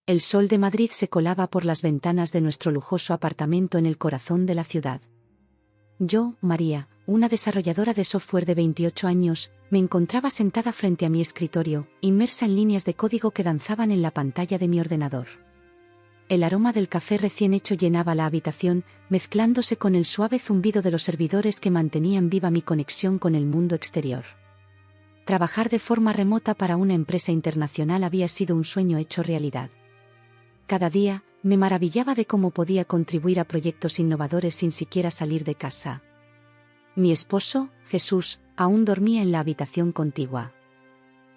El sol de Madrid se colaba por las ventanas de nuestro lujoso apartamento en el corazón de la ciudad. Yo, María, una desarrolladora de software de 28 años, me encontraba sentada frente a mi escritorio, inmersa en líneas de código que danzaban en la pantalla de mi ordenador. El aroma del café recién hecho llenaba la habitación, mezclándose con el suave zumbido de los servidores que mantenían viva mi conexión con el mundo exterior. Trabajar de forma remota para una empresa internacional había sido un sueño hecho realidad. Cada día, me maravillaba de cómo podía contribuir a proyectos innovadores sin siquiera salir de casa. Mi esposo, Jesús, aún dormía en la habitación contigua.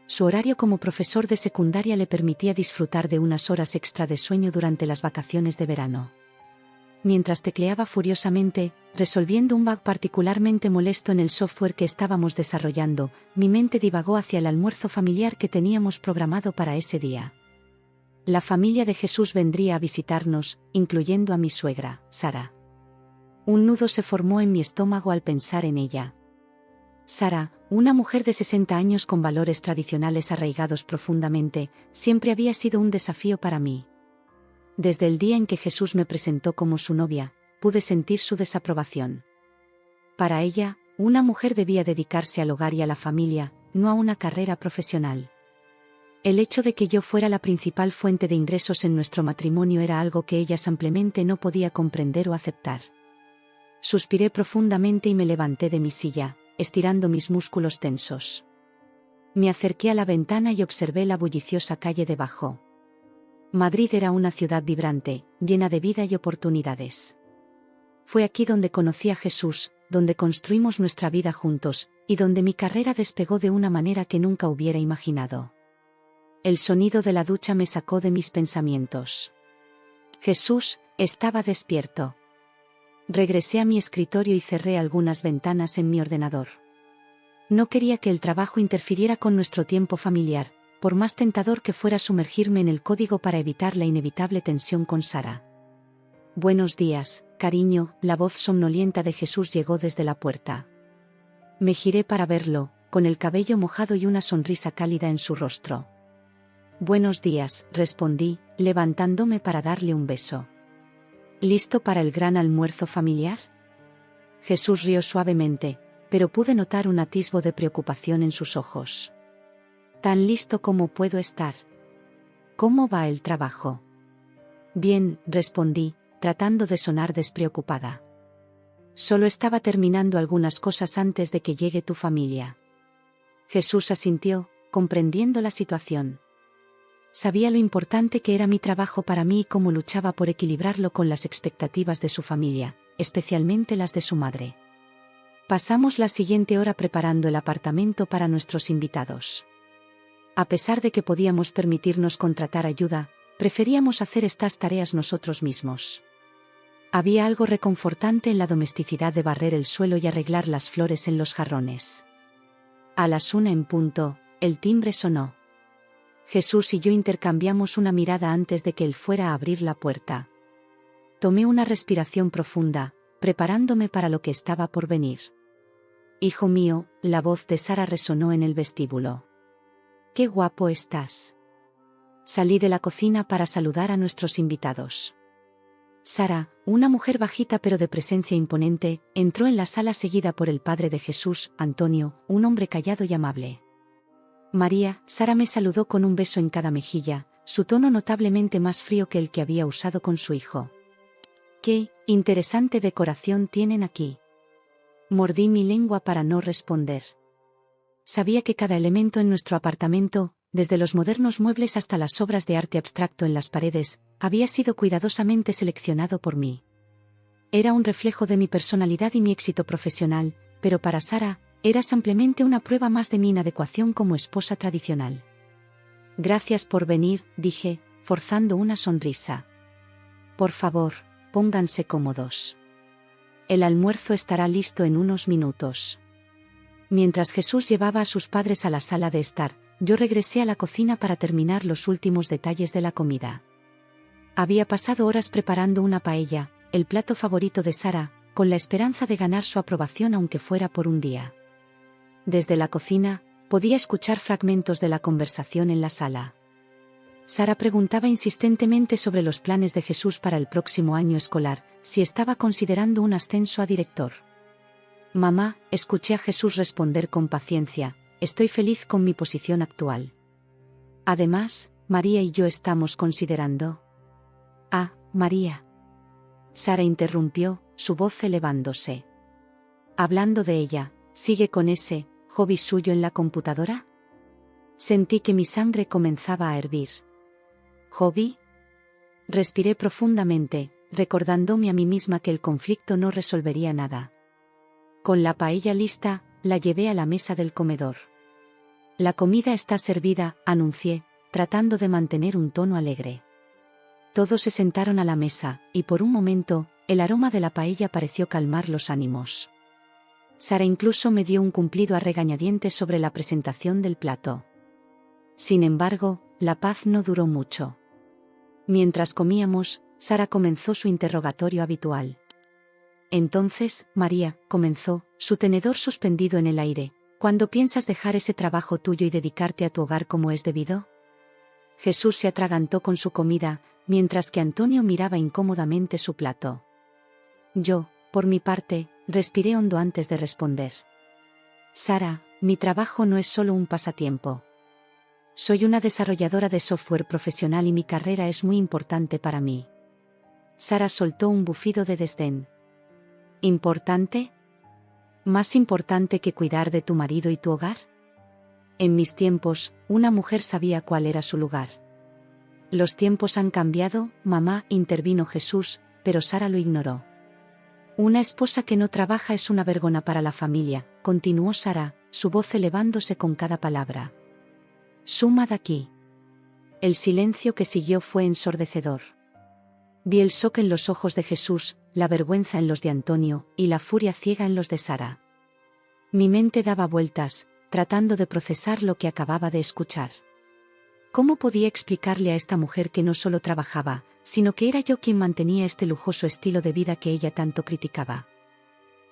Su horario como profesor de secundaria le permitía disfrutar de unas horas extra de sueño durante las vacaciones de verano. Mientras tecleaba furiosamente, resolviendo un bug particularmente molesto en el software que estábamos desarrollando, mi mente divagó hacia el almuerzo familiar que teníamos programado para ese día. La familia de Jesús vendría a visitarnos, incluyendo a mi suegra, Sara. Un nudo se formó en mi estómago al pensar en ella. Sara, una mujer de 60 años con valores tradicionales arraigados profundamente, siempre había sido un desafío para mí. Desde el día en que Jesús me presentó como su novia, pude sentir su desaprobación. Para ella, una mujer debía dedicarse al hogar y a la familia, no a una carrera profesional. El hecho de que yo fuera la principal fuente de ingresos en nuestro matrimonio era algo que ella simplemente no podía comprender o aceptar. Suspiré profundamente y me levanté de mi silla, estirando mis músculos tensos. Me acerqué a la ventana y observé la bulliciosa calle debajo. Madrid era una ciudad vibrante, llena de vida y oportunidades. Fue aquí donde conocí a Jesús, donde construimos nuestra vida juntos, y donde mi carrera despegó de una manera que nunca hubiera imaginado. El sonido de la ducha me sacó de mis pensamientos. Jesús estaba despierto. Regresé a mi escritorio y cerré algunas ventanas en mi ordenador. No quería que el trabajo interfiriera con nuestro tiempo familiar, por más tentador que fuera sumergirme en el código para evitar la inevitable tensión con Sara. Buenos días, cariño, la voz somnolienta de Jesús llegó desde la puerta. Me giré para verlo, con el cabello mojado y una sonrisa cálida en su rostro. Buenos días, respondí, levantándome para darle un beso. ¿Listo para el gran almuerzo familiar? Jesús rió suavemente, pero pude notar un atisbo de preocupación en sus ojos. Tan listo como puedo estar. ¿Cómo va el trabajo? Bien, respondí, tratando de sonar despreocupada. Solo estaba terminando algunas cosas antes de que llegue tu familia. Jesús asintió, comprendiendo la situación. Sabía lo importante que era mi trabajo para mí y cómo luchaba por equilibrarlo con las expectativas de su familia, especialmente las de su madre. Pasamos la siguiente hora preparando el apartamento para nuestros invitados. A pesar de que podíamos permitirnos contratar ayuda, preferíamos hacer estas tareas nosotros mismos. Había algo reconfortante en la domesticidad de barrer el suelo y arreglar las flores en los jarrones. A las 1 en punto, el timbre sonó. Jesús y yo intercambiamos una mirada antes de que él fuera a abrir la puerta. Tomé una respiración profunda, preparándome para lo que estaba por venir. Hijo mío, la voz de Sara resonó en el vestíbulo. ¡Qué guapo estás! Salí de la cocina para saludar a nuestros invitados. Sara, una mujer bajita pero de presencia imponente, entró en la sala seguida por el padre de Jesús, Antonio, un hombre callado y amable. María, Sara me saludó con un beso en cada mejilla, su tono notablemente más frío que el que había usado con su hijo. ¡Qué interesante decoración tienen aquí! Mordí mi lengua para no responder. Sabía que cada elemento en nuestro apartamento, desde los modernos muebles hasta las obras de arte abstracto en las paredes, había sido cuidadosamente seleccionado por mí. Era un reflejo de mi personalidad y mi éxito profesional, pero para Sara, era simplemente una prueba más de mi inadecuación como esposa tradicional. Gracias por venir, dije, forzando una sonrisa. Por favor, pónganse cómodos. El almuerzo estará listo en unos minutos. Mientras Jesús llevaba a sus padres a la sala de estar, yo regresé a la cocina para terminar los últimos detalles de la comida. Había pasado horas preparando una paella, el plato favorito de Sara, con la esperanza de ganar su aprobación aunque fuera por un día. Desde la cocina, podía escuchar fragmentos de la conversación en la sala. Sara preguntaba insistentemente sobre los planes de Jesús para el próximo año escolar, si estaba considerando un ascenso a director. Mamá, escuché a Jesús responder con paciencia, estoy feliz con mi posición actual. Además, María y yo estamos considerando. Ah, María. Sara interrumpió, su voz elevándose. Hablando de ella, ¿sigue con ese hobby suyo en la computadora? Sentí que mi sangre comenzaba a hervir. ¿Hobby? Respiré profundamente, recordándome a mí misma que el conflicto no resolvería nada. Con la paella lista, la llevé a la mesa del comedor. La comida está servida, anuncié, tratando de mantener un tono alegre. Todos se sentaron a la mesa, y por un momento, el aroma de la paella pareció calmar los ánimos. Sara incluso me dio un cumplido a regañadientes sobre la presentación del plato. Sin embargo, la paz no duró mucho. Mientras comíamos, Sara comenzó su interrogatorio habitual. Entonces, María, comenzó, su tenedor suspendido en el aire, ¿cuándo piensas dejar ese trabajo tuyo y dedicarte a tu hogar como es debido? Jesús se atragantó con su comida, mientras que Antonio miraba incómodamente su plato. Yo, por mi parte, respiré hondo antes de responder. Sara, mi trabajo no es solo un pasatiempo. Soy una desarrolladora de software profesional y mi carrera es muy importante para mí. Sara soltó un bufido de desdén. ¿Importante? ¿Más importante que cuidar de tu marido y tu hogar? En mis tiempos, una mujer sabía cuál era su lugar. Los tiempos han cambiado, mamá, intervino Jesús, pero Sara lo ignoró. Una esposa que no trabaja es una vergüenza para la familia, continuó Sara, su voz elevándose con cada palabra. Suma de aquí. El silencio que siguió fue ensordecedor. Vi el shock en los ojos de Jesús, la vergüenza en los de Antonio, y la furia ciega en los de Sara. Mi mente daba vueltas, tratando de procesar lo que acababa de escuchar. ¿Cómo podía explicarle a esta mujer que no solo trabajaba, sino que era yo quien mantenía este lujoso estilo de vida que ella tanto criticaba?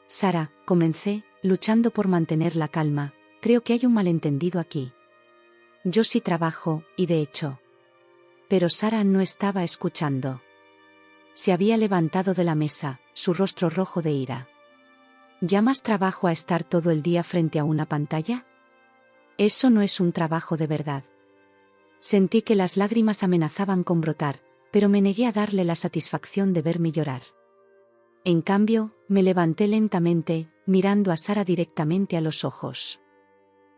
Sara, comencé, luchando por mantener la calma, creo que hay un malentendido aquí. Yo sí trabajo, y de hecho. Pero Sara no estaba escuchando. Se había levantado de la mesa, su rostro rojo de ira. ¿Llamas trabajo a estar todo el día frente a una pantalla? Eso no es un trabajo de verdad. Sentí que las lágrimas amenazaban con brotar, pero me negué a darle la satisfacción de verme llorar. En cambio, me levanté lentamente, mirando a Sara directamente a los ojos.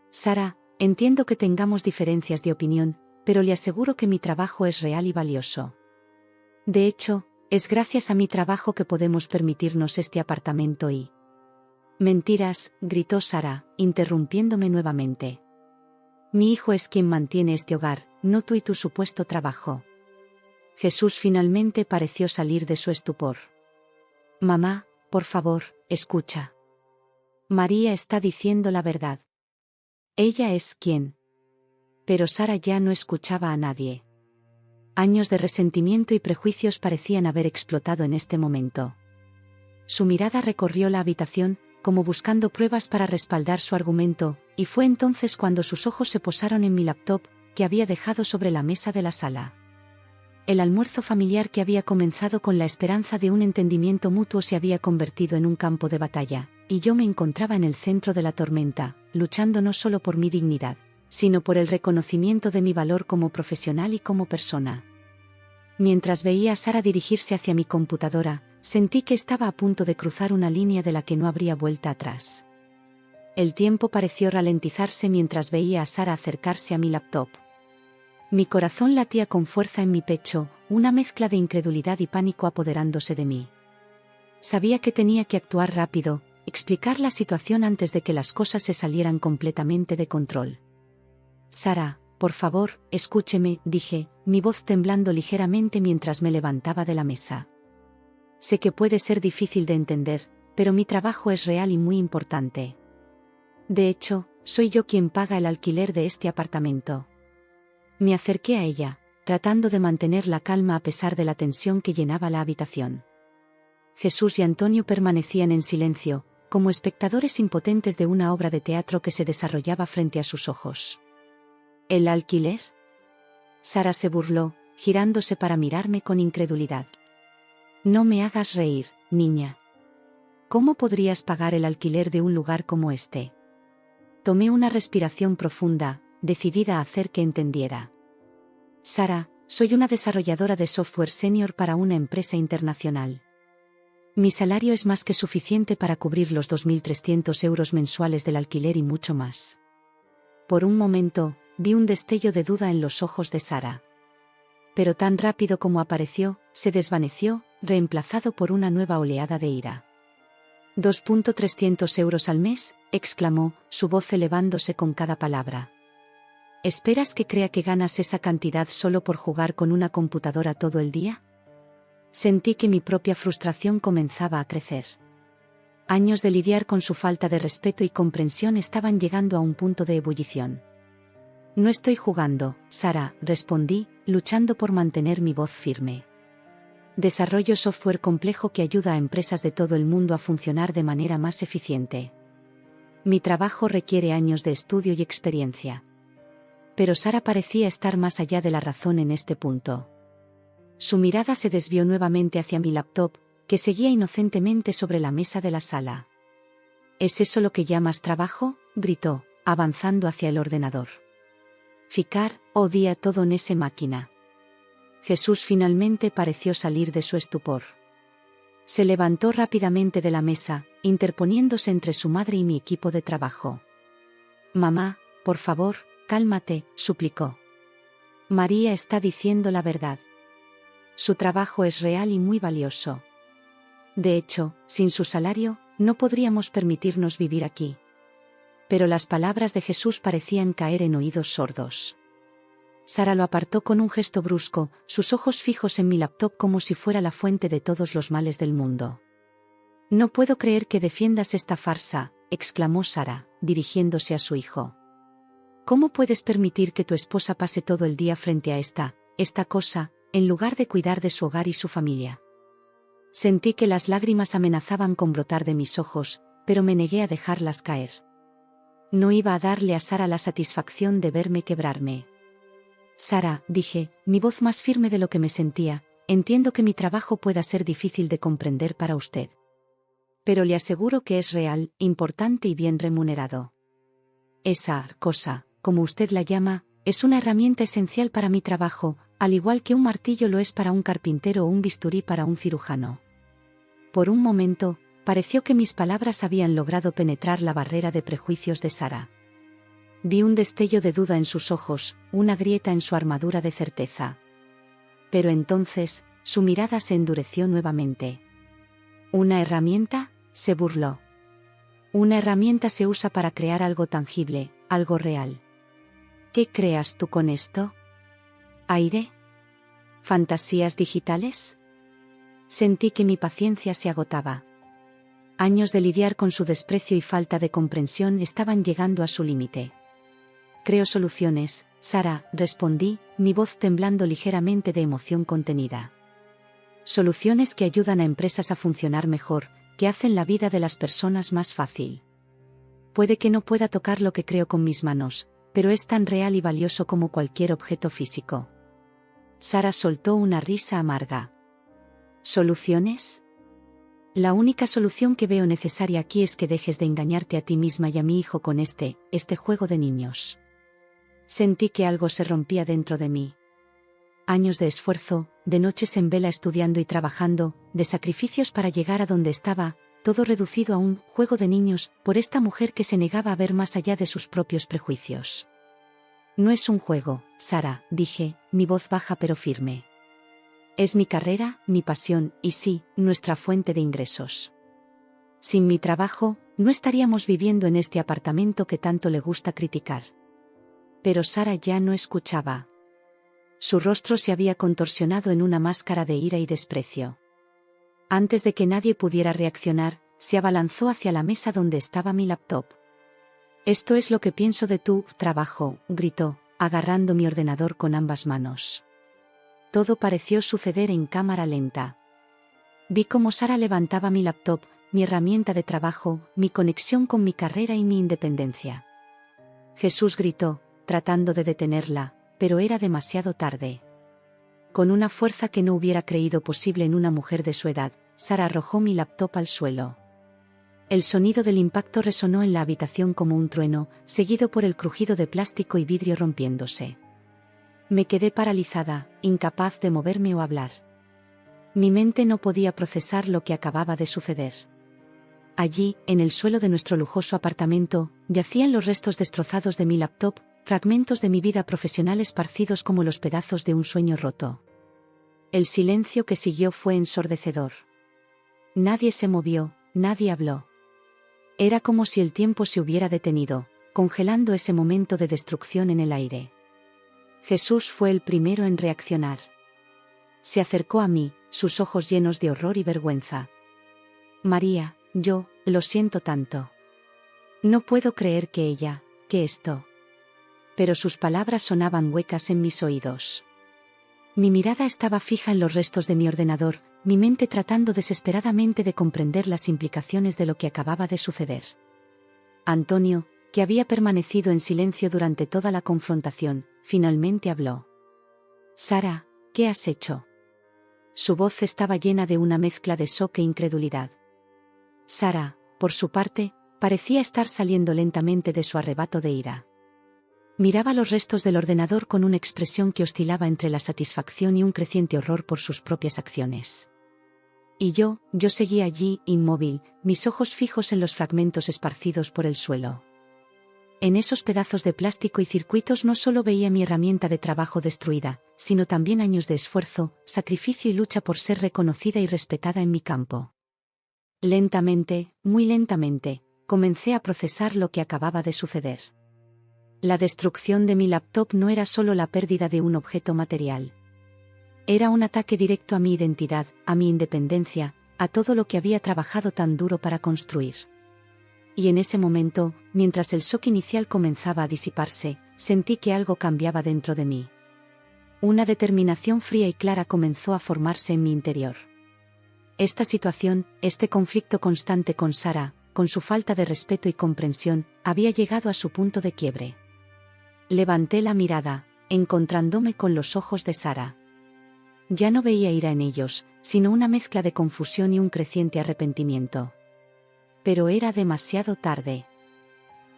Sara, entiendo que tengamos diferencias de opinión, pero le aseguro que mi trabajo es real y valioso. De hecho, es gracias a mi trabajo que podemos permitirnos este apartamento y... Mentiras, gritó Sara, interrumpiéndome nuevamente. Mi hijo es quien mantiene este hogar, no tú y tu supuesto trabajo. Jesús finalmente pareció salir de su estupor. Mamá, por favor, escucha. María está diciendo la verdad. Ella es quien. Pero Sara ya no escuchaba a nadie. Años de resentimiento y prejuicios parecían haber explotado en este momento. Su mirada recorrió la habitación, como buscando pruebas para respaldar su argumento, y fue entonces cuando sus ojos se posaron en mi laptop, que había dejado sobre la mesa de la sala. El almuerzo familiar que había comenzado con la esperanza de un entendimiento mutuo se había convertido en un campo de batalla, y yo me encontraba en el centro de la tormenta, luchando no solo por mi dignidad, sino por el reconocimiento de mi valor como profesional y como persona. Mientras veía a Sara dirigirse hacia mi computadora, sentí que estaba a punto de cruzar una línea de la que no habría vuelta atrás. El tiempo pareció ralentizarse mientras veía a Sara acercarse a mi laptop. Mi corazón latía con fuerza en mi pecho, una mezcla de incredulidad y pánico apoderándose de mí. Sabía que tenía que actuar rápido, explicar la situación antes de que las cosas se salieran completamente de control. Sara, por favor, escúcheme, dije, mi voz temblando ligeramente mientras me levantaba de la mesa. Sé que puede ser difícil de entender, pero mi trabajo es real y muy importante. De hecho, soy yo quien paga el alquiler de este apartamento. Me acerqué a ella, tratando de mantener la calma a pesar de la tensión que llenaba la habitación. Jesús y Antonio permanecían en silencio, como espectadores impotentes de una obra de teatro que se desarrollaba frente a sus ojos. ¿El alquiler? Sara se burló, girándose para mirarme con incredulidad. No me hagas reír, niña. ¿Cómo podrías pagar el alquiler de un lugar como este? Tomé una respiración profunda, decidida a hacer que entendiera. Sara, soy una desarrolladora de software senior para una empresa internacional. Mi salario es más que suficiente para cubrir los 2.300 euros mensuales del alquiler y mucho más. Por un momento, vi un destello de duda en los ojos de Sara. Pero tan rápido como apareció, se desvaneció, reemplazado por una nueva oleada de ira. 2.300 euros al mes, exclamó, su voz elevándose con cada palabra. ¿Esperas que crea que ganas esa cantidad solo por jugar con una computadora todo el día? Sentí que mi propia frustración comenzaba a crecer. Años de lidiar con su falta de respeto y comprensión estaban llegando a un punto de ebullición. No estoy jugando, Sara, respondí, luchando por mantener mi voz firme. Desarrollo software complejo que ayuda a empresas de todo el mundo a funcionar de manera más eficiente. Mi trabajo requiere años de estudio y experiencia. Pero Sara parecía estar más allá de la razón en este punto. Su mirada se desvió nuevamente hacia mi laptop, que seguía inocentemente sobre la mesa de la sala. ¿Es eso lo que llamas trabajo?, gritó, avanzando hacia el ordenador. Ficar, odia todo en esa máquina. Jesús finalmente pareció salir de su estupor. Se levantó rápidamente de la mesa, interponiéndose entre su madre y mi equipo de trabajo. Mamá, por favor, cálmate, suplicó. María está diciendo la verdad. Su trabajo es real y muy valioso. De hecho, sin su salario, no podríamos permitirnos vivir aquí. Pero las palabras de Jesús parecían caer en oídos sordos. Sara lo apartó con un gesto brusco, sus ojos fijos en mi laptop como si fuera la fuente de todos los males del mundo. No puedo creer que defiendas esta farsa, exclamó Sara, dirigiéndose a su hijo. ¿Cómo puedes permitir que tu esposa pase todo el día frente a esta cosa, en lugar de cuidar de su hogar y su familia? Sentí que las lágrimas amenazaban con brotar de mis ojos, pero me negué a dejarlas caer. No iba a darle a Sara la satisfacción de verme quebrarme. Sara, dije, mi voz más firme de lo que me sentía, entiendo que mi trabajo pueda ser difícil de comprender para usted. Pero le aseguro que es real, importante y bien remunerado. Esa cosa, como usted la llama, es una herramienta esencial para mi trabajo, al igual que un martillo lo es para un carpintero o un bisturí para un cirujano. Por un momento, pareció que mis palabras habían logrado penetrar la barrera de prejuicios de Sara. Vi un destello de duda en sus ojos, una grieta en su armadura de certeza. Pero entonces, su mirada se endureció nuevamente. ¿Una herramienta?, se burló. Una herramienta se usa para crear algo tangible, algo real. ¿Qué creas tú con esto? ¿Aire? ¿Fantasías digitales? Sentí que mi paciencia se agotaba. Años de lidiar con su desprecio y falta de comprensión estaban llegando a su límite. Creo soluciones, Sara, respondí, mi voz temblando ligeramente de emoción contenida. Soluciones que ayudan a empresas a funcionar mejor, que hacen la vida de las personas más fácil. Puede que no pueda tocar lo que creo con mis manos, pero es tan real y valioso como cualquier objeto físico. Sara soltó una risa amarga. ¿Soluciones? La única solución que veo necesaria aquí es que dejes de engañarte a ti misma y a mi hijo con este juego de niños. Sentí que algo se rompía dentro de mí. Años de esfuerzo, de noches en vela estudiando y trabajando, de sacrificios para llegar a donde estaba, todo reducido a un juego de niños, por esta mujer que se negaba a ver más allá de sus propios prejuicios. No es un juego, Sara, dije, mi voz baja pero firme. Es mi carrera, mi pasión, y sí, nuestra fuente de ingresos. Sin mi trabajo, no estaríamos viviendo en este apartamento que tanto le gusta criticar. Pero Sara ya no escuchaba. Su rostro se había contorsionado en una máscara de ira y desprecio. Antes de que nadie pudiera reaccionar, se abalanzó hacia la mesa donde estaba mi laptop. «Esto es lo que pienso de tu trabajo», gritó, agarrando mi ordenador con ambas manos. Todo pareció suceder en cámara lenta. Vi cómo Sara levantaba mi laptop, mi herramienta de trabajo, mi conexión con mi carrera y mi independencia. Jesús gritó, tratando de detenerla, pero era demasiado tarde. Con una fuerza que no hubiera creído posible en una mujer de su edad, Sara arrojó mi laptop al suelo. El sonido del impacto resonó en la habitación como un trueno, seguido por el crujido de plástico y vidrio rompiéndose. Me quedé paralizada, incapaz de moverme o hablar. Mi mente no podía procesar lo que acababa de suceder. Allí, en el suelo de nuestro lujoso apartamento, yacían los restos destrozados de mi laptop, fragmentos de mi vida profesional esparcidos como los pedazos de un sueño roto. El silencio que siguió fue ensordecedor. Nadie se movió, nadie habló. Era como si el tiempo se hubiera detenido, congelando ese momento de destrucción en el aire. Jesús fue el primero en reaccionar. Se acercó a mí, sus ojos llenos de horror y vergüenza. María, yo, lo siento tanto. No puedo creer que esto. Pero sus palabras sonaban huecas en mis oídos. Mi mirada estaba fija en los restos de mi ordenador, mi mente tratando desesperadamente de comprender las implicaciones de lo que acababa de suceder. Antonio, que había permanecido en silencio durante toda la confrontación, finalmente habló. Sara, ¿qué has hecho? Su voz estaba llena de una mezcla de shock e incredulidad. Sara, por su parte, parecía estar saliendo lentamente de su arrebato de ira. Miraba los restos del ordenador con una expresión que oscilaba entre la satisfacción y un creciente horror por sus propias acciones. Y yo seguía allí, inmóvil, mis ojos fijos en los fragmentos esparcidos por el suelo. En esos pedazos de plástico y circuitos no solo veía mi herramienta de trabajo destruida, sino también años de esfuerzo, sacrificio y lucha por ser reconocida y respetada en mi campo. Lentamente, muy lentamente, comencé a procesar lo que acababa de suceder. La destrucción de mi laptop no era solo la pérdida de un objeto material. Era un ataque directo a mi identidad, a mi independencia, a todo lo que había trabajado tan duro para construir. Y en ese momento, mientras el shock inicial comenzaba a disiparse, sentí que algo cambiaba dentro de mí. Una determinación fría y clara comenzó a formarse en mi interior. Esta situación, este conflicto constante con Sara, con su falta de respeto y comprensión, había llegado a su punto de quiebre. Levanté la mirada, encontrándome con los ojos de Sara. Ya no veía ira en ellos, sino una mezcla de confusión y un creciente arrepentimiento. Pero era demasiado tarde.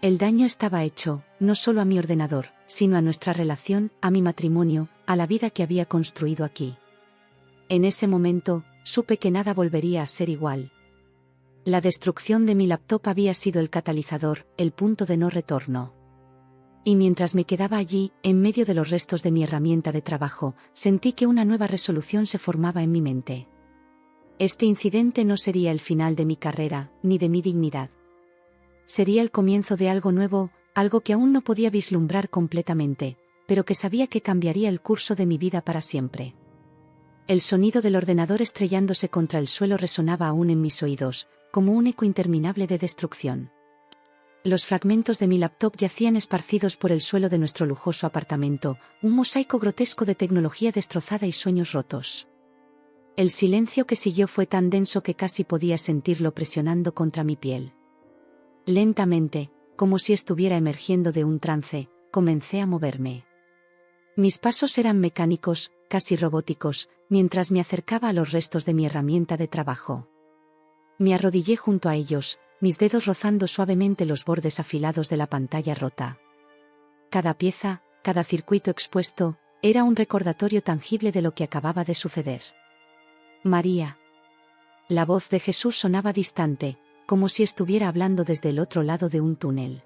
El daño estaba hecho, no solo a mi ordenador, sino a nuestra relación, a mi matrimonio, a la vida que había construido aquí. En ese momento, supe que nada volvería a ser igual. La destrucción de mi laptop había sido el catalizador, el punto de no retorno. Y mientras me quedaba allí, en medio de los restos de mi herramienta de trabajo, sentí que una nueva resolución se formaba en mi mente. Este incidente no sería el final de mi carrera, ni de mi dignidad. Sería el comienzo de algo nuevo, algo que aún no podía vislumbrar completamente, pero que sabía que cambiaría el curso de mi vida para siempre. El sonido del ordenador estrellándose contra el suelo resonaba aún en mis oídos, como un eco interminable de destrucción. Los fragmentos de mi laptop yacían esparcidos por el suelo de nuestro lujoso apartamento, un mosaico grotesco de tecnología destrozada y sueños rotos. El silencio que siguió fue tan denso que casi podía sentirlo presionando contra mi piel. Lentamente, como si estuviera emergiendo de un trance, comencé a moverme. Mis pasos eran mecánicos, casi robóticos, mientras me acercaba a los restos de mi herramienta de trabajo. Me arrodillé junto a ellos, mis dedos rozando suavemente los bordes afilados de la pantalla rota. Cada pieza, cada circuito expuesto, era un recordatorio tangible de lo que acababa de suceder. María. La voz de Jesús sonaba distante, como si estuviera hablando desde el otro lado de un túnel.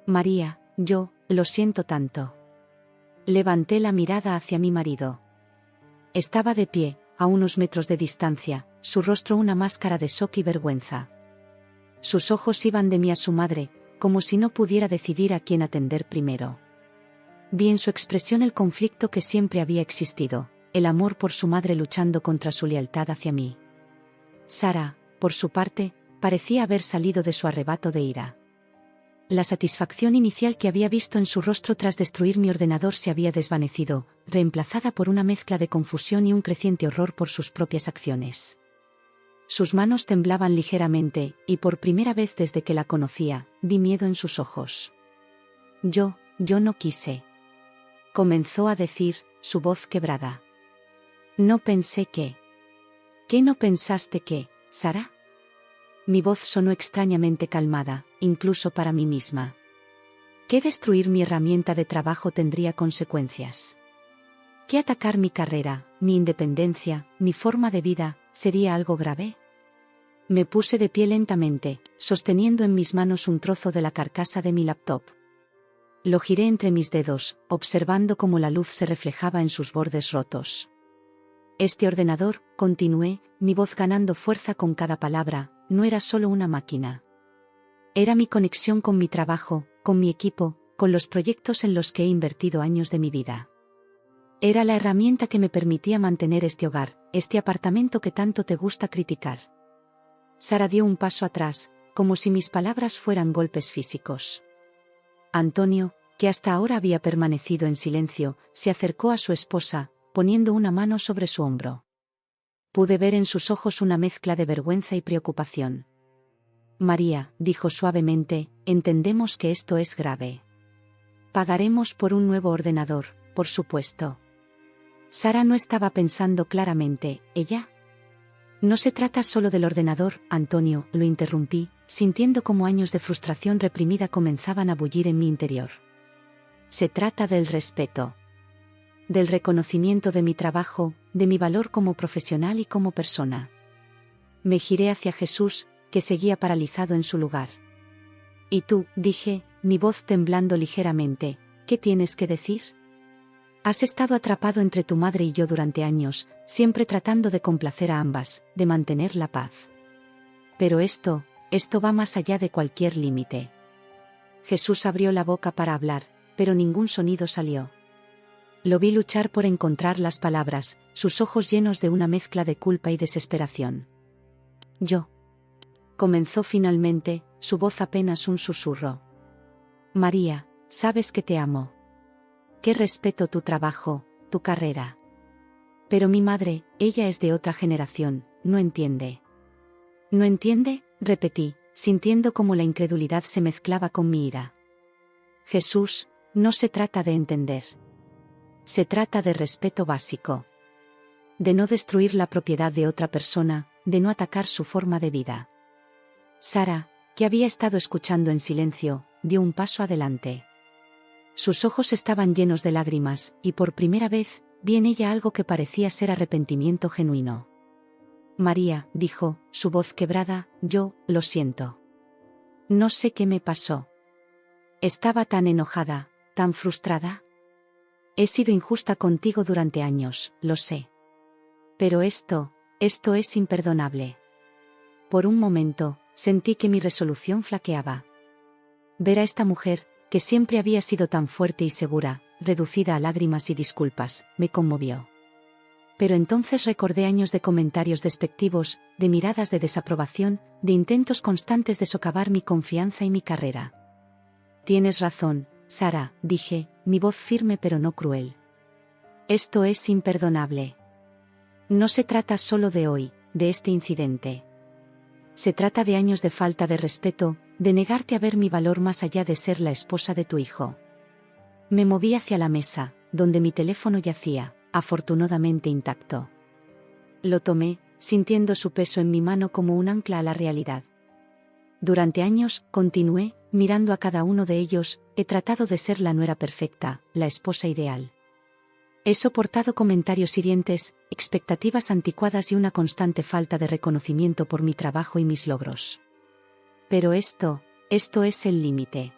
María, yo, lo siento tanto. Levanté la mirada hacia mi marido. Estaba de pie, a unos metros de distancia, su rostro una máscara de shock y vergüenza. Sus ojos iban de mí a su madre, como si no pudiera decidir a quién atender primero. Vi en su expresión el conflicto que siempre había existido, el amor por su madre luchando contra su lealtad hacia mí. Sara, por su parte, parecía haber salido de su arrebato de ira. La satisfacción inicial que había visto en su rostro tras destruir mi ordenador se había desvanecido, reemplazada por una mezcla de confusión y un creciente horror por sus propias acciones. Sus manos temblaban ligeramente, y por primera vez desde que la conocía, vi miedo en sus ojos. Yo no quise. Comenzó a decir, su voz quebrada. No pensé que... ¿Qué no pensaste que, Sara? Mi voz sonó extrañamente calmada, incluso para mí misma. ¿Que destruir mi herramienta de trabajo tendría consecuencias? ¿Que atacar mi carrera, mi independencia, mi forma de vida, sería algo grave? Me puse de pie lentamente, sosteniendo en mis manos un trozo de la carcasa de mi laptop. Lo giré entre mis dedos, observando cómo la luz se reflejaba en sus bordes rotos. Este ordenador, continué, mi voz ganando fuerza con cada palabra, no era solo una máquina. Era mi conexión con mi trabajo, con mi equipo, con los proyectos en los que he invertido años de mi vida. Era la herramienta que me permitía mantener este hogar, este apartamento que tanto te gusta criticar. Sara dio un paso atrás, como si mis palabras fueran golpes físicos. Antonio, que hasta ahora había permanecido en silencio, se acercó a su esposa, poniendo una mano sobre su hombro. Pude ver en sus ojos una mezcla de vergüenza y preocupación. María, dijo suavemente, entendemos que esto es grave. Pagaremos por un nuevo ordenador, por supuesto. Sara no estaba pensando claramente, ¿ella? No se trata solo del ordenador, Antonio, lo interrumpí, sintiendo como años de frustración reprimida comenzaban a bullir en mi interior. Se trata del respeto. Del reconocimiento de mi trabajo, de mi valor como profesional y como persona. Me giré hacia Jesús, que seguía paralizado en su lugar. ¿Y tú?, dije, mi voz temblando ligeramente, ¿qué tienes que decir? Has estado atrapado entre tu madre y yo durante años, siempre tratando de complacer a ambas, de mantener la paz. Pero esto va más allá de cualquier límite. Jesús abrió la boca para hablar, pero ningún sonido salió. Lo vi luchar por encontrar las palabras, sus ojos llenos de una mezcla de culpa y desesperación. Yo. Comenzó finalmente, su voz apenas un susurro. María, sabes que te amo. Que respeto tu trabajo, tu carrera. Pero mi madre, ella es de otra generación, no entiende. ¿No entiende?, repetí, sintiendo cómo la incredulidad se mezclaba con mi ira. Jesús, no se trata de entender. Se trata de respeto básico. De no destruir la propiedad de otra persona, de no atacar su forma de vida. Sara, que había estado escuchando en silencio, dio un paso adelante. Sus ojos estaban llenos de lágrimas, y por primera vez, vi en ella algo que parecía ser arrepentimiento genuino. María, dijo, su voz quebrada, yo, lo siento. No sé qué me pasó. Estaba tan enojada, tan frustrada. He sido injusta contigo durante años, lo sé. Pero esto es imperdonable. Por un momento, sentí que mi resolución flaqueaba. Ver a esta mujer, que siempre había sido tan fuerte y segura, reducida a lágrimas y disculpas, me conmovió. Pero entonces recordé años de comentarios despectivos, de miradas de desaprobación, de intentos constantes de socavar mi confianza y mi carrera. Tienes razón, Sara, dije, mi voz firme pero no cruel. Esto es imperdonable. No se trata solo de hoy, de este incidente. Se trata de años de falta de respeto, de negarte a ver mi valor más allá de ser la esposa de tu hijo. Me moví hacia la mesa, donde mi teléfono yacía, afortunadamente intacto. Lo tomé, sintiendo su peso en mi mano como un ancla a la realidad. Durante años, continué, mirando a cada uno de ellos, he tratado de ser la nuera perfecta, la esposa ideal. He soportado comentarios hirientes, expectativas anticuadas y una constante falta de reconocimiento por mi trabajo y mis logros. Pero esto es el límite.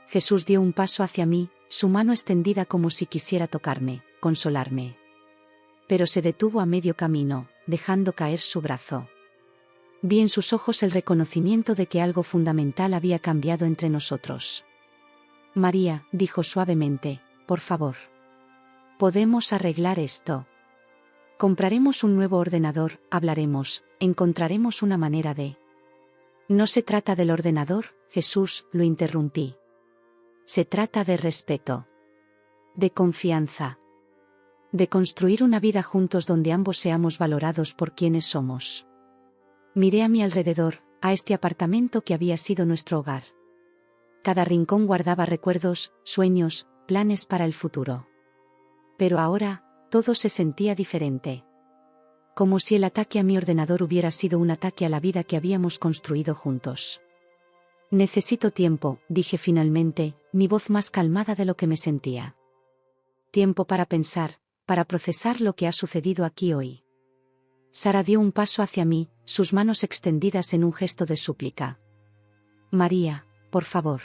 Jesús dio un paso hacia mí, su mano extendida como si quisiera tocarme, consolarme. Pero se detuvo a medio camino, dejando caer su brazo. Vi en sus ojos el reconocimiento de que algo fundamental había cambiado entre nosotros. María, dijo suavemente, por favor. Podemos arreglar esto. Compraremos un nuevo ordenador, hablaremos, encontraremos una manera de... No se trata del ordenador, Jesús, lo interrumpí. Se trata de respeto. De confianza. De construir una vida juntos donde ambos seamos valorados por quienes somos. Miré a mi alrededor, a este apartamento que había sido nuestro hogar. Cada rincón guardaba recuerdos, sueños, planes para el futuro. Pero ahora, todo se sentía diferente. Como si el ataque a mi ordenador hubiera sido un ataque a la vida que habíamos construido juntos. Necesito tiempo, dije finalmente, mi voz más calmada de lo que me sentía. Tiempo para pensar, para procesar lo que ha sucedido aquí hoy. Sara dio un paso hacia mí, sus manos extendidas en un gesto de súplica. María, por favor.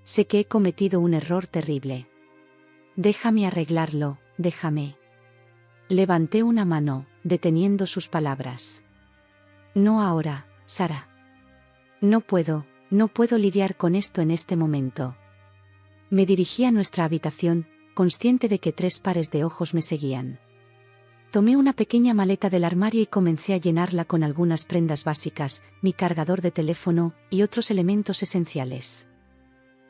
Sé que he cometido un error terrible. Déjame arreglarlo, déjame. Levanté una mano, deteniendo sus palabras. No ahora, Sara. No puedo lidiar con esto en este momento. Me dirigí a nuestra habitación, consciente de que 3 pares de ojos me seguían. Tomé una pequeña maleta del armario y comencé a llenarla con algunas prendas básicas, mi cargador de teléfono y otros elementos esenciales.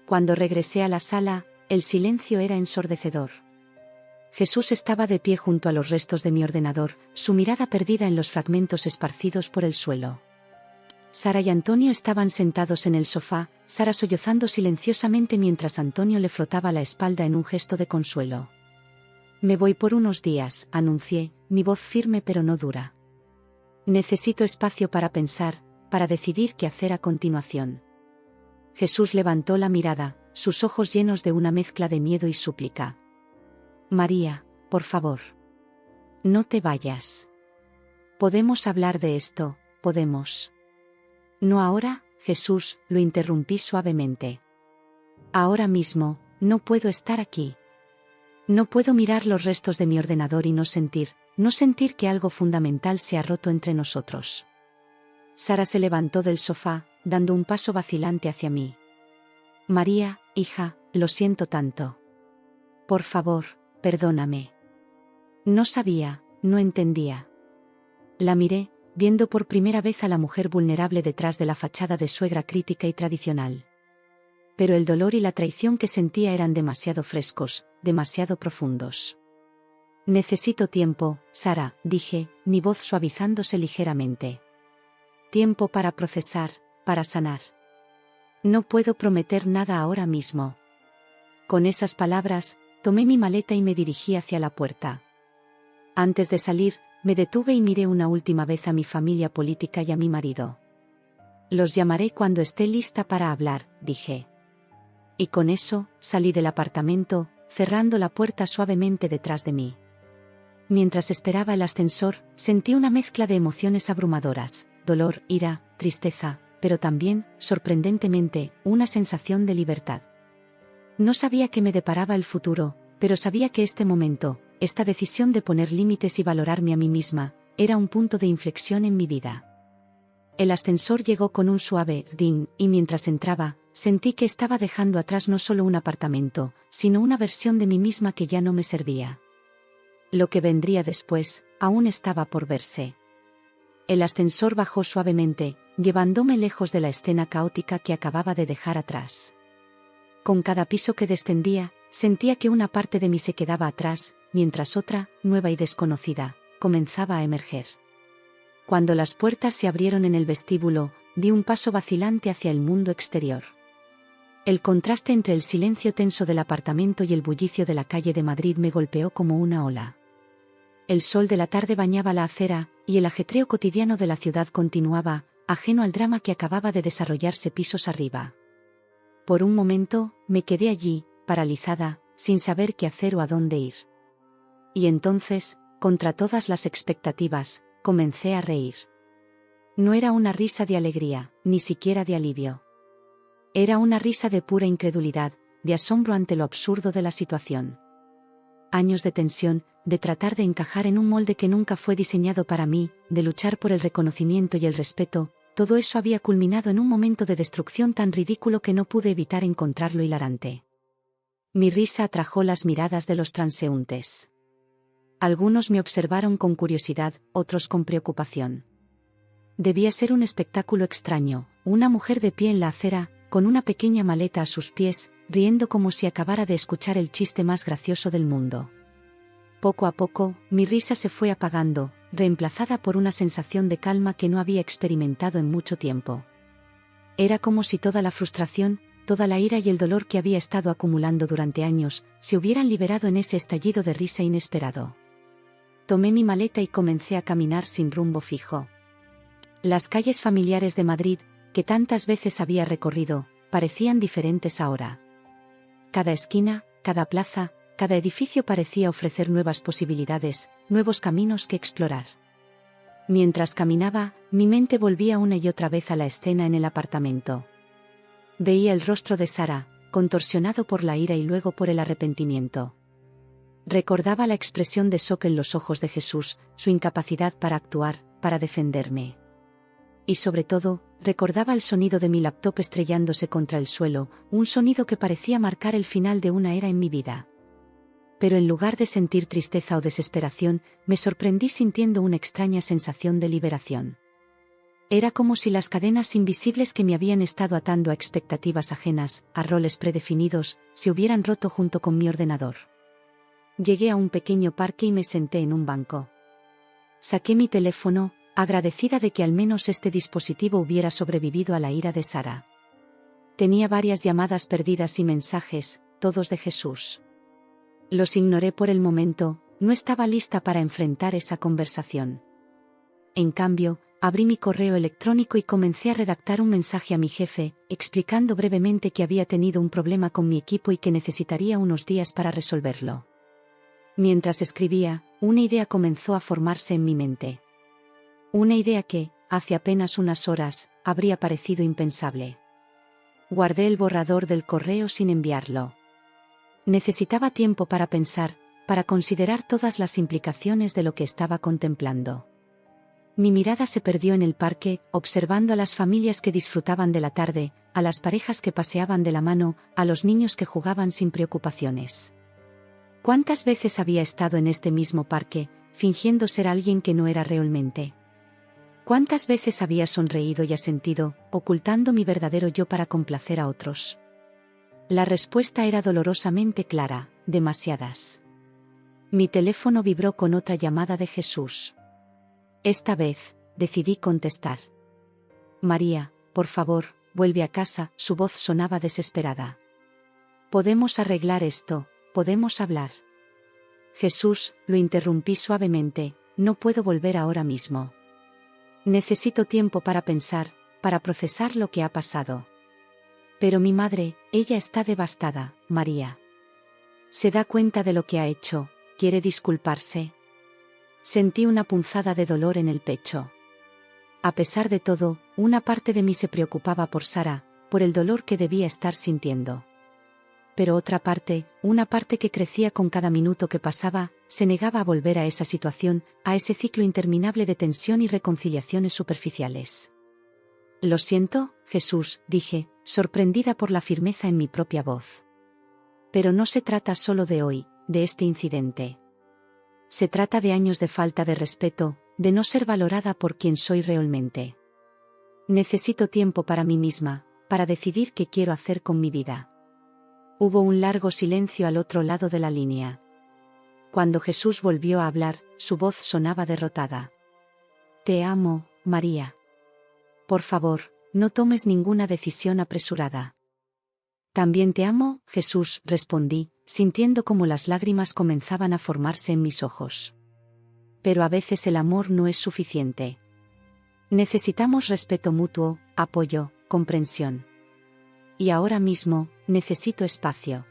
Cuando regresé a la sala, el silencio era ensordecedor. Jesús estaba de pie junto a los restos de mi ordenador, su mirada perdida en los fragmentos esparcidos por el suelo. Sara y Antonio estaban sentados en el sofá, Sara sollozando silenciosamente mientras Antonio le frotaba la espalda en un gesto de consuelo. Me voy por unos días, anuncié, mi voz firme pero no dura. Necesito espacio para pensar, para decidir qué hacer a continuación. Jesús levantó la mirada, sus ojos llenos de una mezcla de miedo y súplica. María, por favor. No te vayas. Podemos hablar de esto, podemos. No ahora, Jesús, lo interrumpí suavemente. Ahora mismo, no puedo estar aquí. No puedo mirar los restos de mi ordenador y no sentir que algo fundamental se ha roto entre nosotros. Sara se levantó del sofá, dando un paso vacilante hacia mí. María, hija, lo siento tanto. Por favor, perdóname. No sabía, no entendía. La miré, viendo por primera vez a la mujer vulnerable detrás de la fachada de suegra crítica y tradicional. Pero el dolor y la traición que sentía eran demasiado frescos, demasiado profundos. Necesito tiempo, Sara, dije, mi voz suavizándose ligeramente. Tiempo para procesar, para sanar. No puedo prometer nada ahora mismo. Con esas palabras, tomé mi maleta y me dirigí hacia la puerta. Antes de salir, me detuve y miré una última vez a mi familia política y a mi marido. Los llamaré cuando esté lista para hablar, dije. Y con eso, salí del apartamento, cerrando la puerta suavemente detrás de mí. Mientras esperaba el ascensor, sentí una mezcla de emociones abrumadoras, dolor, ira, tristeza, pero también, sorprendentemente, una sensación de libertad. No sabía qué me deparaba el futuro, pero sabía que este momento, esta decisión de poner límites y valorarme a mí misma, era un punto de inflexión en mi vida. El ascensor llegó con un suave ding, y mientras entraba, sentí que estaba dejando atrás no solo un apartamento, sino una versión de mí misma que ya no me servía. Lo que vendría después, aún estaba por verse. El ascensor bajó suavemente, llevándome lejos de la escena caótica que acababa de dejar atrás. Con cada piso que descendía, sentía que una parte de mí se quedaba atrás, mientras otra, nueva y desconocida, comenzaba a emerger. Cuando las puertas se abrieron en el vestíbulo, di un paso vacilante hacia el mundo exterior. El contraste entre el silencio tenso del apartamento y el bullicio de la calle de Madrid me golpeó como una ola. El sol de la tarde bañaba la acera, y el ajetreo cotidiano de la ciudad continuaba, ajeno al drama que acababa de desarrollarse pisos arriba. Por un momento, me quedé allí, paralizada, sin saber qué hacer o a dónde ir. Y entonces, contra todas las expectativas, comencé a reír. No era una risa de alegría, ni siquiera de alivio. Era una risa de pura incredulidad, de asombro ante lo absurdo de la situación. Años de tensión, de tratar de encajar en un molde que nunca fue diseñado para mí, de luchar por el reconocimiento y el respeto, todo eso había culminado en un momento de destrucción tan ridículo que no pude evitar encontrarlo hilarante. Mi risa atrajo las miradas de los transeúntes. Algunos me observaron con curiosidad, otros con preocupación. Debía ser un espectáculo extraño, una mujer de pie en la acera, con una pequeña maleta a sus pies, riendo como si acabara de escuchar el chiste más gracioso del mundo. Poco a poco, mi risa se fue apagando, reemplazada por una sensación de calma que no había experimentado en mucho tiempo. Era como si toda la frustración, toda la ira y el dolor que había estado acumulando durante años, se hubieran liberado en ese estallido de risa inesperado. Tomé mi maleta y comencé a caminar sin rumbo fijo. Las calles familiares de Madrid, que tantas veces había recorrido, parecían diferentes ahora. Cada esquina, cada plaza, cada edificio parecía ofrecer nuevas posibilidades, nuevos caminos que explorar. Mientras caminaba, mi mente volvía una y otra vez a la escena en el apartamento. Veía el rostro de Sara, contorsionado por la ira y luego por el arrepentimiento. Recordaba la expresión de shock en los ojos de Jesús, su incapacidad para actuar, para defenderme. Y sobre todo, recordaba el sonido de mi laptop estrellándose contra el suelo, un sonido que parecía marcar el final de una era en mi vida. Pero en lugar de sentir tristeza o desesperación, me sorprendí sintiendo una extraña sensación de liberación. Era como si las cadenas invisibles que me habían estado atando a expectativas ajenas, a roles predefinidos, se hubieran roto junto con mi ordenador. Llegué a un pequeño parque y me senté en un banco. Saqué mi teléfono, agradecida de que al menos este dispositivo hubiera sobrevivido a la ira de Sara. Tenía varias llamadas perdidas y mensajes, todos de Jesús. Los ignoré por el momento, no estaba lista para enfrentar esa conversación. En cambio, abrí mi correo electrónico y comencé a redactar un mensaje a mi jefe, explicando brevemente que había tenido un problema con mi equipo y que necesitaría unos días para resolverlo. Mientras escribía, una idea comenzó a formarse en mi mente. Una idea que, hace apenas unas horas, habría parecido impensable. Guardé el borrador del correo sin enviarlo. Necesitaba tiempo para pensar, para considerar todas las implicaciones de lo que estaba contemplando. Mi mirada se perdió en el parque, observando a las familias que disfrutaban de la tarde, a las parejas que paseaban de la mano, a los niños que jugaban sin preocupaciones. ¿Cuántas veces había estado en este mismo parque, fingiendo ser alguien que no era realmente? ¿Cuántas veces había sonreído y asentido, ocultando mi verdadero yo para complacer a otros? La respuesta era dolorosamente clara, demasiadas. Mi teléfono vibró con otra llamada de Jesús. Esta vez, decidí contestar. María, por favor, vuelve a casa, su voz sonaba desesperada. Podemos arreglar esto, podemos hablar. Jesús, lo interrumpí suavemente, no puedo volver ahora mismo. Necesito tiempo para pensar, para procesar lo que ha pasado. Pero mi madre, ella está devastada, María. Se da cuenta de lo que ha hecho, quiere disculparse. Sentí una punzada de dolor en el pecho. A pesar de todo, una parte de mí se preocupaba por Sara, por el dolor que debía estar sintiendo. Pero otra parte, una parte que crecía con cada minuto que pasaba, se negaba a volver a esa situación, a ese ciclo interminable de tensión y reconciliaciones superficiales. Lo siento, Jesús, dije, sorprendida por la firmeza en mi propia voz. Pero no se trata solo de hoy, de este incidente. Se trata de años de falta de respeto, de no ser valorada por quien soy realmente. Necesito tiempo para mí misma, para decidir qué quiero hacer con mi vida. Hubo un largo silencio al otro lado de la línea. Cuando Jesús volvió a hablar, su voz sonaba derrotada. Te amo, María. Por favor, no tomes ninguna decisión apresurada. También te amo, Jesús, respondí, sintiendo como las lágrimas comenzaban a formarse en mis ojos. Pero a veces el amor no es suficiente. Necesitamos respeto mutuo, apoyo, comprensión. Y ahora mismo, necesito espacio.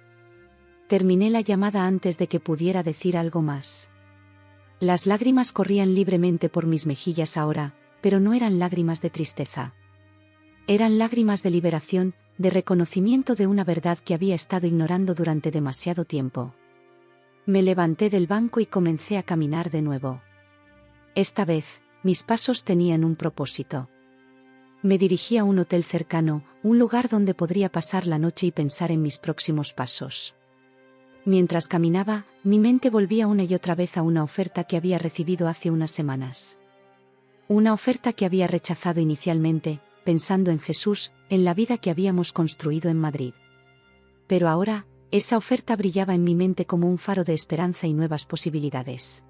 Terminé la llamada antes de que pudiera decir algo más. Las lágrimas corrían libremente por mis mejillas ahora, pero no eran lágrimas de tristeza. Eran lágrimas de liberación, de reconocimiento de una verdad que había estado ignorando durante demasiado tiempo. Me levanté del banco y comencé a caminar de nuevo. Esta vez, mis pasos tenían un propósito. Me dirigí a un hotel cercano, un lugar donde podría pasar la noche y pensar en mis próximos pasos. Mientras caminaba, mi mente volvía una y otra vez a una oferta que había recibido hace unas semanas. Una oferta que había rechazado inicialmente, pensando en Jesús, en la vida que habíamos construido en Madrid. Pero ahora, esa oferta brillaba en mi mente como un faro de esperanza y nuevas posibilidades.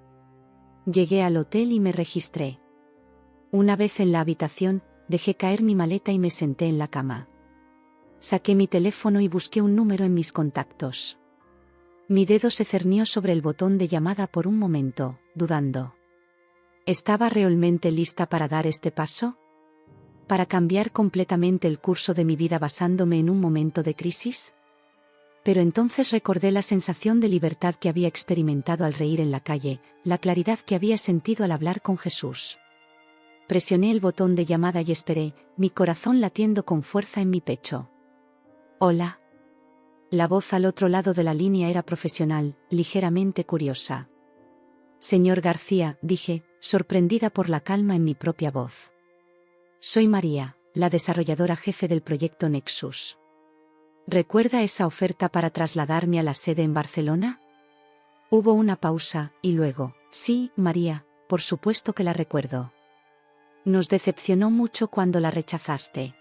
Llegué al hotel y me registré. Una vez en la habitación, dejé caer mi maleta y me senté en la cama. Saqué mi teléfono y busqué un número en mis contactos. Mi dedo se cernió sobre el botón de llamada por un momento, dudando. ¿Estaba realmente lista para dar este paso? ¿Para cambiar completamente el curso de mi vida basándome en un momento de crisis? Pero entonces recordé la sensación de libertad que había experimentado al reír en la calle, la claridad que había sentido al hablar con Jesús. Presioné el botón de llamada y esperé, mi corazón latiendo con fuerza en mi pecho. Hola. La voz al otro lado de la línea era profesional, ligeramente curiosa. Señor García, dije, sorprendida por la calma en mi propia voz. Soy María, la desarrolladora jefe del proyecto Nexus. ¿Recuerda esa oferta para trasladarme a la sede en Barcelona? Hubo una pausa, y luego, sí, María, por supuesto que la recuerdo. Nos decepcionó mucho cuando la rechazaste.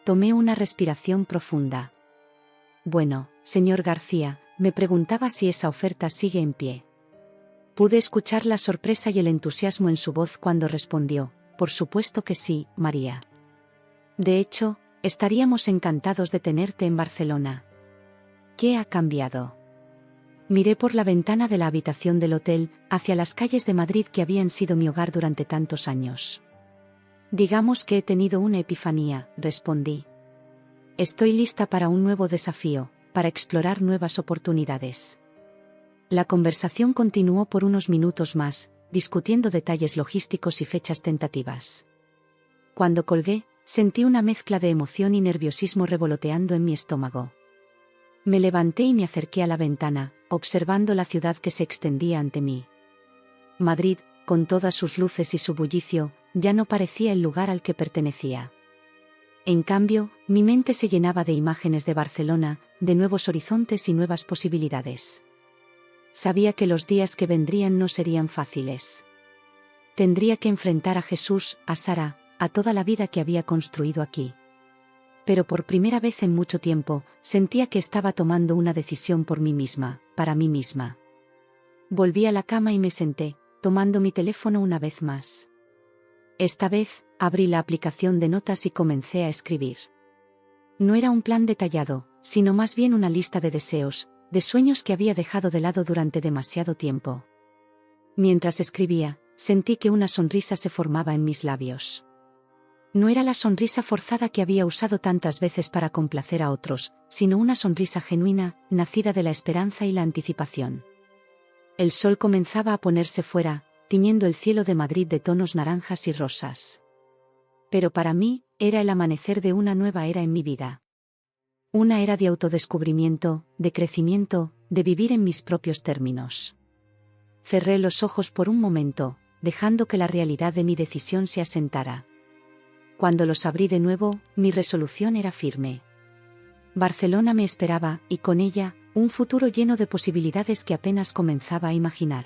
Tomé una respiración profunda. Bueno, señor García, me preguntaba si esa oferta sigue en pie. Pude escuchar la sorpresa y el entusiasmo en su voz cuando respondió, por supuesto que sí, María. De hecho, estaríamos encantados de tenerte en Barcelona. ¿Qué ha cambiado? Miré por la ventana de la habitación del hotel, hacia las calles de Madrid que habían sido mi hogar durante tantos años. Digamos que he tenido una epifanía, respondí. Estoy lista para un nuevo desafío, para explorar nuevas oportunidades. La conversación continuó por unos minutos más, discutiendo detalles logísticos y fechas tentativas. Cuando colgué, sentí una mezcla de emoción y nerviosismo revoloteando en mi estómago. Me levanté y me acerqué a la ventana, observando la ciudad que se extendía ante mí. Madrid, con todas sus luces y su bullicio, ya no parecía el lugar al que pertenecía. En cambio, mi mente se llenaba de imágenes de Barcelona, de nuevos horizontes y nuevas posibilidades. Sabía que los días que vendrían no serían fáciles. Tendría que enfrentar a Jesús, a Sara, a toda la vida que había construido aquí. Pero por primera vez en mucho tiempo, sentía que estaba tomando una decisión por mí misma, para mí misma. Volví a la cama y me senté, tomando mi teléfono una vez más. Esta vez, abrí la aplicación de notas y comencé a escribir. No era un plan detallado, sino más bien una lista de deseos, de sueños que había dejado de lado durante demasiado tiempo. Mientras escribía, sentí que una sonrisa se formaba en mis labios. No era la sonrisa forzada que había usado tantas veces para complacer a otros, sino una sonrisa genuina, nacida de la esperanza y la anticipación. El sol comenzaba a ponerse fuera, tiñendo el cielo de Madrid de tonos naranjas y rosas. Pero para mí, era el amanecer de una nueva era en mi vida. Una era de autodescubrimiento, de crecimiento, de vivir en mis propios términos. Cerré los ojos por un momento, dejando que la realidad de mi decisión se asentara. Cuando los abrí de nuevo, mi resolución era firme. Barcelona me esperaba, y con ella, un futuro lleno de posibilidades que apenas comenzaba a imaginar.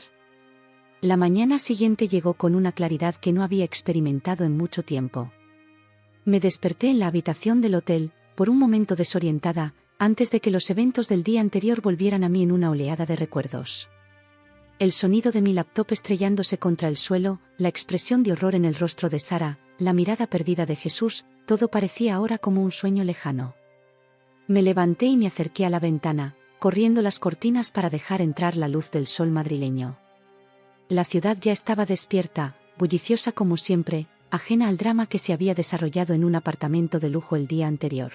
La mañana siguiente llegó con una claridad que no había experimentado en mucho tiempo. Me desperté en la habitación del hotel, por un momento desorientada, antes de que los eventos del día anterior volvieran a mí en una oleada de recuerdos. El sonido de mi laptop estrellándose contra el suelo, la expresión de horror en el rostro de Sara, la mirada perdida de Jesús, todo parecía ahora como un sueño lejano. Me levanté y me acerqué a la ventana, corriendo las cortinas para dejar entrar la luz del sol madrileño. La ciudad ya estaba despierta, bulliciosa como siempre, ajena al drama que se había desarrollado en un apartamento de lujo el día anterior.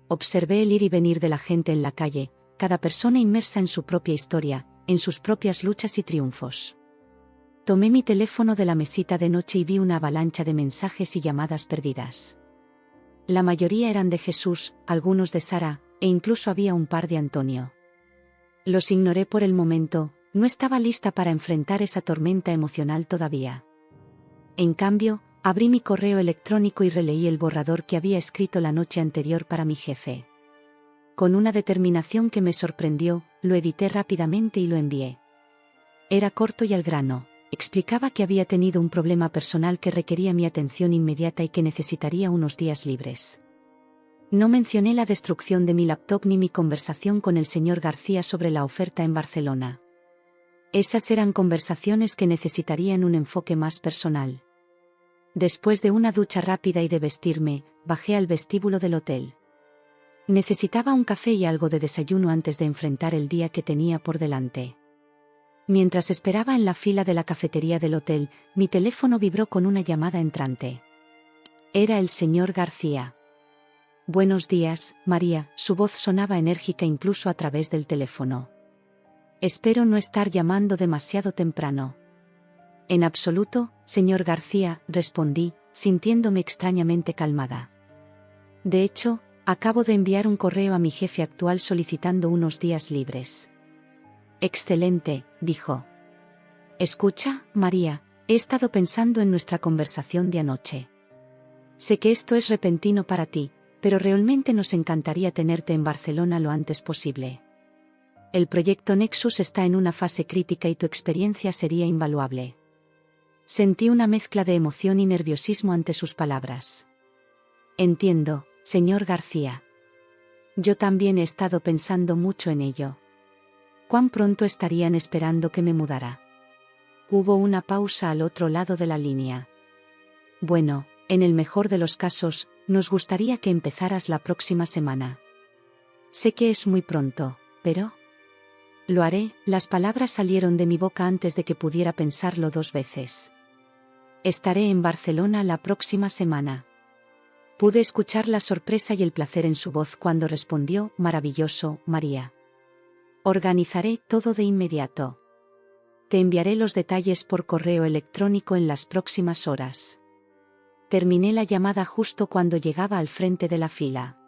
Observé el ir y venir de la gente en la calle, cada persona inmersa en su propia historia, en sus propias luchas y triunfos. Tomé mi teléfono de la mesita de noche y vi una avalancha de mensajes y llamadas perdidas. La mayoría eran de Jesús, algunos de Sara, e incluso había un par de Antonio. Los ignoré por el momento, no estaba lista para enfrentar esa tormenta emocional todavía. En cambio, abrí mi correo electrónico y releí el borrador que había escrito la noche anterior para mi jefe. Con una determinación que me sorprendió, lo edité rápidamente y lo envié. Era corto y al grano, explicaba que había tenido un problema personal que requería mi atención inmediata y que necesitaría unos días libres. No mencioné la destrucción de mi laptop ni mi conversación con el señor García sobre la oferta en Barcelona. Esas eran conversaciones que necesitarían un enfoque más personal. Después de una ducha rápida y de vestirme, bajé al vestíbulo del hotel. Necesitaba un café y algo de desayuno antes de enfrentar el día que tenía por delante. Mientras esperaba en la fila de la cafetería del hotel, mi teléfono vibró con una llamada entrante. Era el señor García. Buenos días, María, su voz sonaba enérgica incluso a través del teléfono. Espero no estar llamando demasiado temprano. En absoluto, señor García, respondí, sintiéndome extrañamente calmada. De hecho, acabo de enviar un correo a mi jefe actual solicitando unos días libres. Excelente, dijo. Escucha, María, he estado pensando en nuestra conversación de anoche. Sé que esto es repentino para ti, pero realmente nos encantaría tenerte en Barcelona lo antes posible. El proyecto Nexus está en una fase crítica y tu experiencia sería invaluable. Sentí una mezcla de emoción y nerviosismo ante sus palabras. Entiendo, señor García. Yo también he estado pensando mucho en ello. ¿Cuán pronto estarían esperando que me mudara? Hubo una pausa al otro lado de la línea. Bueno, en el mejor de los casos, nos gustaría que empezaras la próxima semana. Sé que es muy pronto, pero... Lo haré, las palabras salieron de mi boca antes de que pudiera pensarlo 2 veces. Estaré en Barcelona la próxima semana. Pude escuchar la sorpresa y el placer en su voz cuando respondió, maravilloso, María. Organizaré todo de inmediato. Te enviaré los detalles por correo electrónico en las próximas horas. Terminé la llamada justo cuando llegaba al frente de la fila.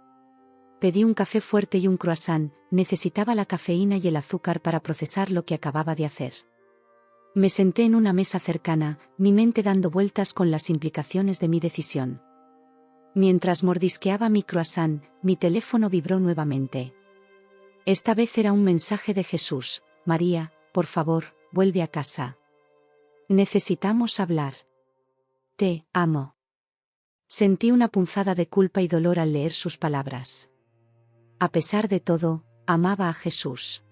Pedí un café fuerte y un croissant, necesitaba la cafeína y el azúcar para procesar lo que acababa de hacer. Me senté en una mesa cercana, mi mente dando vueltas con las implicaciones de mi decisión. Mientras mordisqueaba mi croissant, mi teléfono vibró nuevamente. Esta vez era un mensaje de Jesús. María, por favor, vuelve a casa. Necesitamos hablar. Te amo. Sentí una punzada de culpa y dolor al leer sus palabras. A pesar de todo, amaba a Jesús.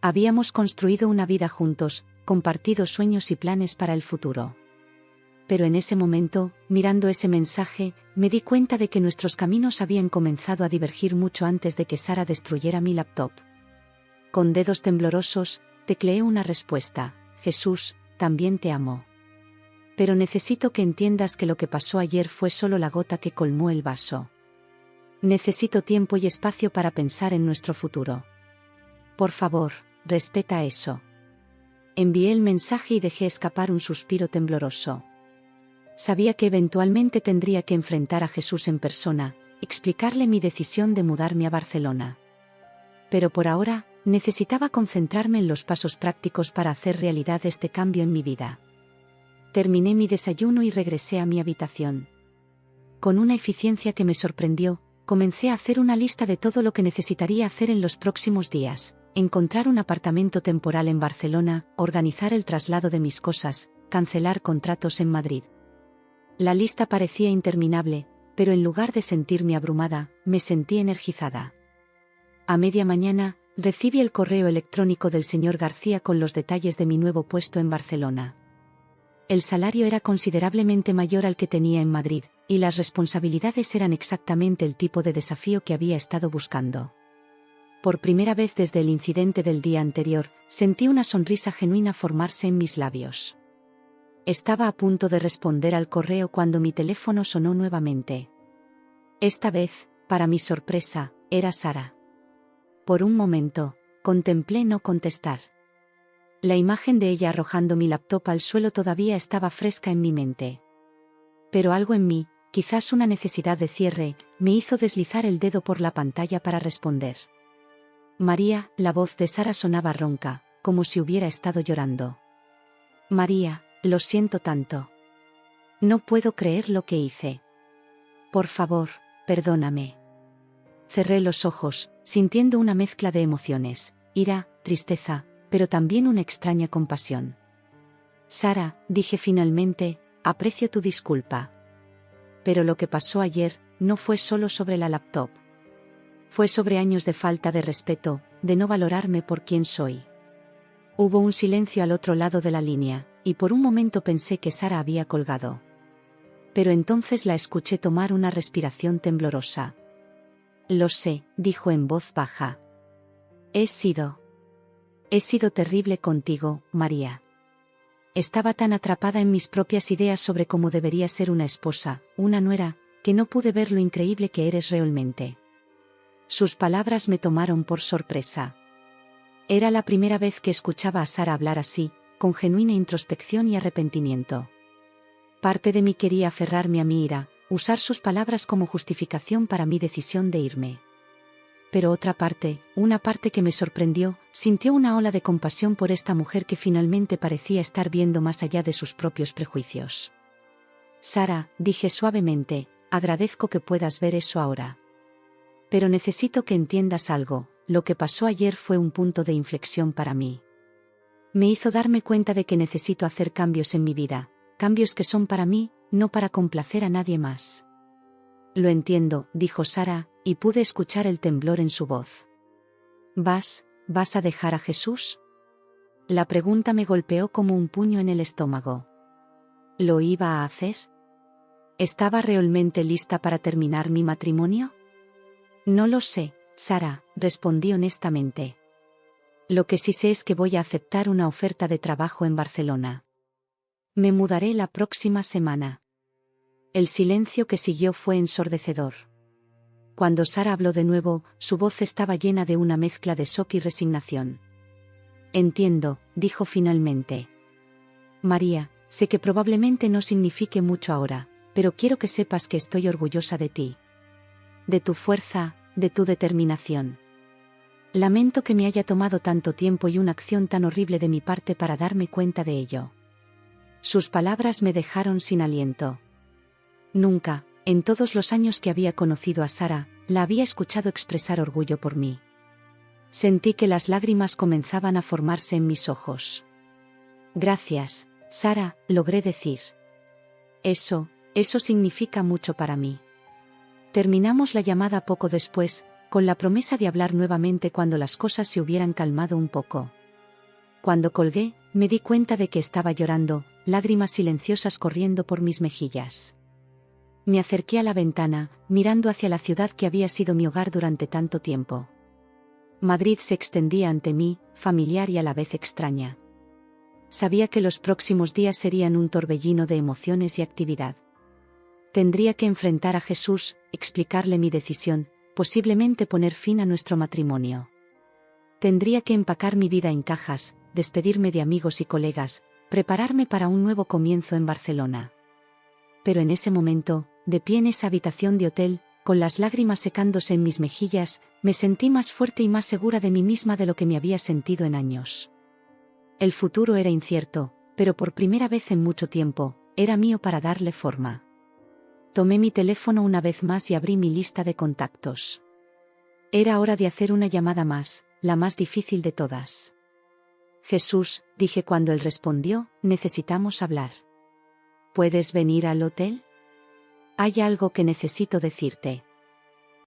Habíamos construido una vida juntos, compartido sueños y planes para el futuro. Pero en ese momento, mirando ese mensaje, me di cuenta de que nuestros caminos habían comenzado a divergir mucho antes de que Sara destruyera mi laptop. Con dedos temblorosos, tecleé una respuesta: Jesús, también te amo. Pero necesito que entiendas que lo que pasó ayer fue solo la gota que colmó el vaso. Necesito tiempo y espacio para pensar en nuestro futuro. Por favor, respeta eso. Envié el mensaje y dejé escapar un suspiro tembloroso. Sabía que eventualmente tendría que enfrentar a Jesús en persona, explicarle mi decisión de mudarme a Barcelona. Pero por ahora, necesitaba concentrarme en los pasos prácticos para hacer realidad este cambio en mi vida. Terminé mi desayuno y regresé a mi habitación. Con una eficiencia que me sorprendió, comencé a hacer una lista de todo lo que necesitaría hacer en los próximos días: encontrar un apartamento temporal en Barcelona, organizar el traslado de mis cosas, cancelar contratos en Madrid. La lista parecía interminable, pero en lugar de sentirme abrumada, me sentí energizada. A media mañana, recibí el correo electrónico del señor García con los detalles de mi nuevo puesto en Barcelona. El salario era considerablemente mayor al que tenía en Madrid, y las responsabilidades eran exactamente el tipo de desafío que había estado buscando. Por primera vez desde el incidente del día anterior, sentí una sonrisa genuina formarse en mis labios. Estaba a punto de responder al correo cuando mi teléfono sonó nuevamente. Esta vez, para mi sorpresa, era Sara. Por un momento, contemplé no contestar. La imagen de ella arrojando mi laptop al suelo todavía estaba fresca en mi mente. Pero algo en mí, quizás una necesidad de cierre, me hizo deslizar el dedo por la pantalla para responder. María, la voz de Sara sonaba ronca, como si hubiera estado llorando. María, lo siento tanto. No puedo creer lo que hice. Por favor, perdóname. Cerré los ojos, sintiendo una mezcla de emociones: ira, tristeza, pero también una extraña compasión. Sara, dije finalmente, aprecio tu disculpa. Pero lo que pasó ayer no fue solo sobre la laptop. Fue sobre años de falta de respeto, de no valorarme por quien soy. Hubo un silencio al otro lado de la línea, y por un momento pensé que Sara había colgado. Pero entonces la escuché tomar una respiración temblorosa. Lo sé, dijo en voz baja. He sido terrible contigo, María. Estaba tan atrapada en mis propias ideas sobre cómo debería ser una esposa, una nuera, que no pude ver lo increíble que eres realmente. Sus palabras me tomaron por sorpresa. Era la primera vez que escuchaba a Sara hablar así, con genuina introspección y arrepentimiento. Parte de mí quería aferrarme a mi ira, usar sus palabras como justificación para mi decisión de irme. Pero otra parte, una parte que me sorprendió, sintió una ola de compasión por esta mujer que finalmente parecía estar viendo más allá de sus propios prejuicios. Sara, dije suavemente, agradezco que puedas ver eso ahora. Pero necesito que entiendas algo, lo que pasó ayer fue un punto de inflexión para mí. Me hizo darme cuenta de que necesito hacer cambios en mi vida, cambios que son para mí, no para complacer a nadie más. Lo entiendo, dijo Sara, y pude escuchar el temblor en su voz. ¿Vas a dejar a Jesús? La pregunta me golpeó como un puño en el estómago. ¿Lo iba a hacer? ¿Estaba realmente lista para terminar mi matrimonio? No lo sé, Sara, respondí honestamente. Lo que sí sé es que voy a aceptar una oferta de trabajo en Barcelona. Me mudaré la próxima semana. El silencio que siguió fue ensordecedor. Cuando Sara habló de nuevo, su voz estaba llena de una mezcla de shock y resignación. Entiendo, dijo finalmente. María, sé que probablemente no signifique mucho ahora, pero quiero que sepas que estoy orgullosa de ti. De tu fuerza, de tu determinación. Lamento que me haya tomado tanto tiempo y una acción tan horrible de mi parte para darme cuenta de ello. Sus palabras me dejaron sin aliento. Nunca, en todos los años que había conocido a Sara, la había escuchado expresar orgullo por mí. Sentí que las lágrimas comenzaban a formarse en mis ojos. Gracias, Sara, logré decir. Eso significa mucho para mí. Terminamos la llamada poco después, con la promesa de hablar nuevamente cuando las cosas se hubieran calmado un poco. Cuando colgué, me di cuenta de que estaba llorando, lágrimas silenciosas corriendo por mis mejillas. Me acerqué a la ventana, mirando hacia la ciudad que había sido mi hogar durante tanto tiempo. Madrid se extendía ante mí, familiar y a la vez extraña. Sabía que los próximos días serían un torbellino de emociones y actividad. Tendría que enfrentar a Jesús, explicarle mi decisión, posiblemente poner fin a nuestro matrimonio. Tendría que empacar mi vida en cajas, despedirme de amigos y colegas, prepararme para un nuevo comienzo en Barcelona. Pero en ese momento, de pie en esa habitación de hotel, con las lágrimas secándose en mis mejillas, me sentí más fuerte y más segura de mí misma de lo que me había sentido en años. El futuro era incierto, pero por primera vez en mucho tiempo, era mío para darle forma. Tomé mi teléfono una vez más y abrí mi lista de contactos. Era hora de hacer una llamada más, la más difícil de todas. Jesús, dije cuando él respondió, necesitamos hablar. ¿Puedes venir al hotel? Hay algo que necesito decirte.